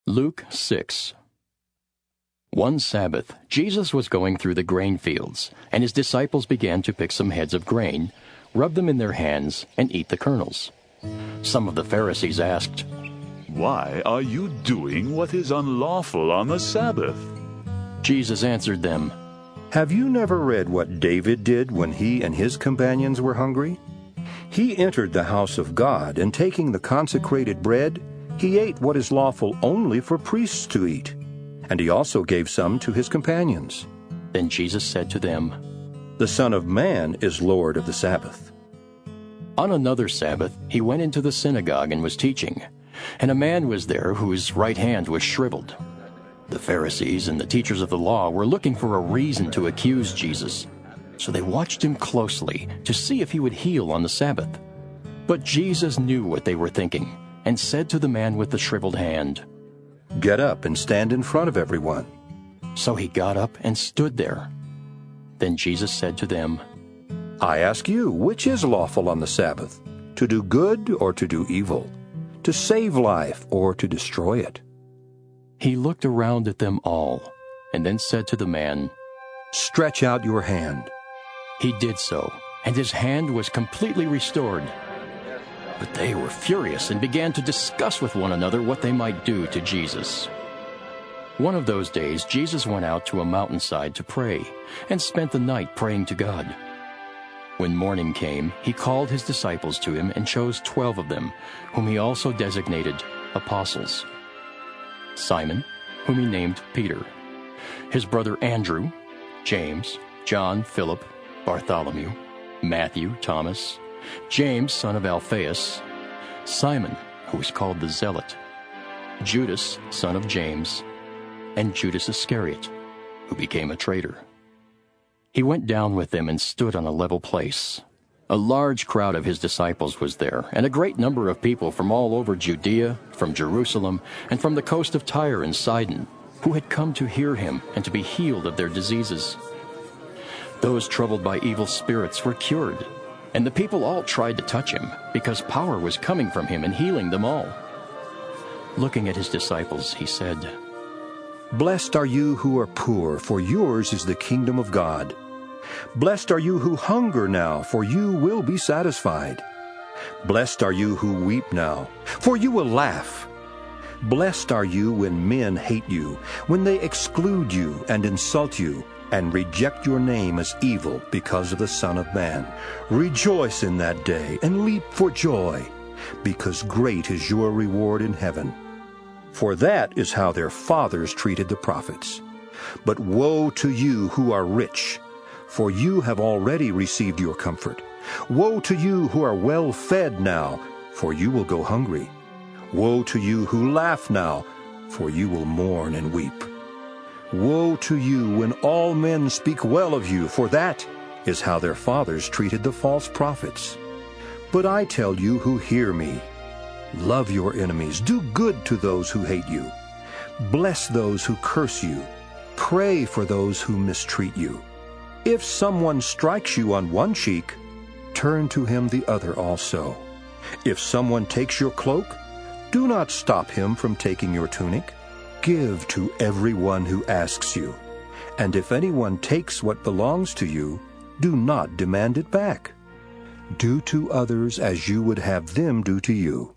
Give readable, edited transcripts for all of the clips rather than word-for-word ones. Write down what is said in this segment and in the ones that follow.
Luke 6. One Sabbath, Jesus was going through the grain fields, and his disciples began to pick some heads of grain, rub them in their hands, and eat the kernels. Some of the Pharisees asked, "Why are you doing what is unlawful on the Sabbath?" Jesus answered them, Have you never read what David did when he and his companions were hungry? He entered the house of God, and taking the consecrated bread, he ate what is lawful only for priests to eat, and he also gave some to his companions. Then Jesus said to them, The Son of Man is Lord of the Sabbath. On another Sabbath he went into the synagogue and was teaching, and a man was there whose right hand was shriveled. The Pharisees and the teachers of the law were looking for a reason to accuse Jesus, so they watched him closely to see if he would heal on the Sabbath. But Jesus knew what they were thinking, and said to the man with the shriveled hand, Get up and stand in front of everyone. So he got up and stood there. Then Jesus said to them, I ask you, which is lawful on the Sabbath, to do good or to do evil, to save life or to destroy it? He looked around at them all, and then said to the man, Stretch out your hand. He did so, and his hand was completely restored. But they were furious and began to discuss with one another what they might do to Jesus. One of those days Jesus went out to a mountainside to pray, and spent the night praying to God. When morning came, he called his disciples to him and chose 12 of them, whom he also designated apostles. Simon, whom he named Peter, his brother Andrew, James, John, Philip, Bartholomew, Matthew, Thomas, James, son of Alphaeus, Simon, who was called the Zealot, Judas, son of James, and Judas Iscariot, who became a traitor. He went down with them and stood on a level place. A large crowd of his disciples was there, and a great number of people from all over Judea, from Jerusalem, and from the coast of Tyre and Sidon, who had come to hear him and to be healed of their diseases. Those troubled by evil spirits were cured, and the people all tried to touch him, because power was coming from him and healing them all. Looking at his disciples, he said, Blessed are you who are poor, for yours is the kingdom of God. Blessed are you who hunger now, for you will be satisfied. Blessed are you who weep now, for you will laugh. Blessed are you when men hate you, when they exclude you and insult you, and reject your name as evil because of the Son of Man. Rejoice in that day and leap for joy, because great is your reward in heaven. For that is how their fathers treated the prophets. But woe to you who are rich, for you have already received your comfort. Woe to you who are well fed now, for you will go hungry. Woe to you who laugh now, for you will mourn and weep. Woe to you when all men speak well of you, for that is how their fathers treated the false prophets. But I tell you who hear me, love your enemies, do good to those who hate you, bless those who curse you, pray for those who mistreat you. If someone strikes you on one cheek, turn to him the other also. If someone takes your cloak, do not stop him from taking your tunic. Give to everyone who asks you. And if anyone takes what belongs to you, do not demand it back. Do to others as you would have them do to you.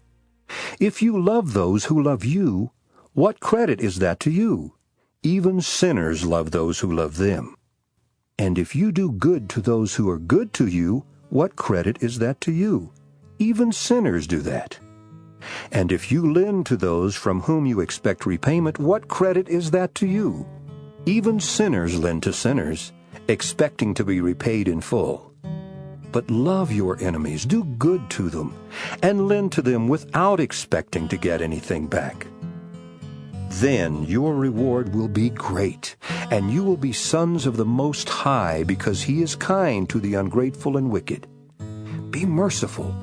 If you love those who love you, what credit is that to you? Even sinners love those who love them. And if you do good to those who are good to you, what credit is that to you? Even sinners do that. And if you lend to those from whom you expect repayment, what credit is that to you? Even sinners lend to sinners, expecting to be repaid in full. But love your enemies, do good to them, and lend to them without expecting to get anything back. Then your reward will be great, and you will be sons of the Most High, because He is kind to the ungrateful and wicked. Be merciful,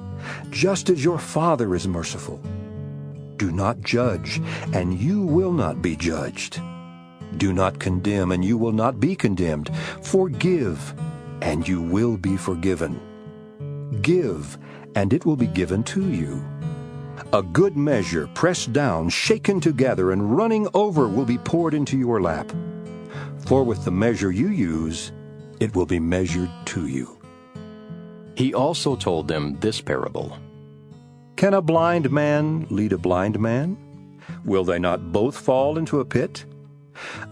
just as your Father is merciful. Do not judge, and you will not be judged. Do not condemn, and you will not be condemned. Forgive, and you will be forgiven. Give, and it will be given to you. A good measure, pressed down, shaken together, and running over will be poured into your lap. For with the measure you use, it will be measured to you." He also told them this parable. Can a blind man lead a blind man? Will they not both fall into a pit?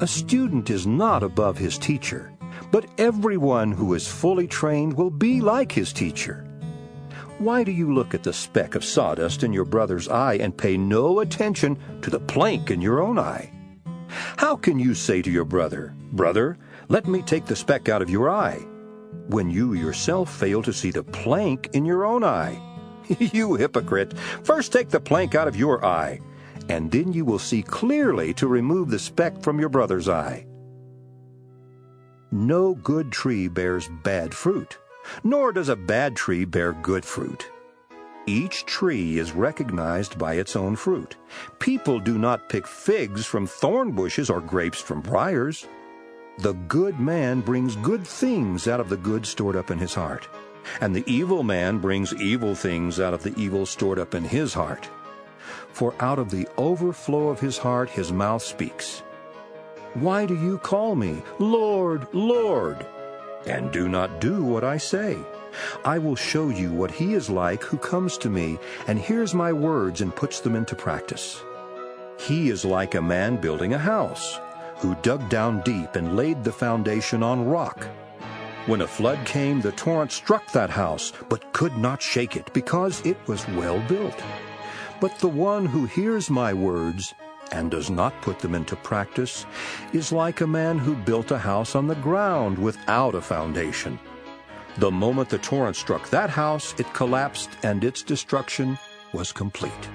A student is not above his teacher, but everyone who is fully trained will be like his teacher. Why do you look at the speck of sawdust in your brother's eye and pay no attention to the plank in your own eye? How can you say to your brother, "Brother, let me take the speck out of your eye," when you yourself fail to see the plank in your own eye? You hypocrite! First take the plank out of your eye, and then you will see clearly to remove the speck from your brother's eye. No good tree bears bad fruit, nor does a bad tree bear good fruit. Each tree is recognized by its own fruit. People do not pick figs from thorn bushes or grapes from briars. The good man brings good things out of the good stored up in his heart, and the evil man brings evil things out of the evil stored up in his heart. For out of the overflow of his heart his mouth speaks. Why do you call me, Lord, Lord, and do not do what I say? I will show you what he is like who comes to me and hears my words and puts them into practice. He is like a man building a house, who dug down deep and laid the foundation on rock. When a flood came, the torrent struck that house, but could not shake it, because it was well built. But the one who hears my words and does not put them into practice is like a man who built a house on the ground without a foundation. The moment the torrent struck that house, it collapsed, and its destruction was complete.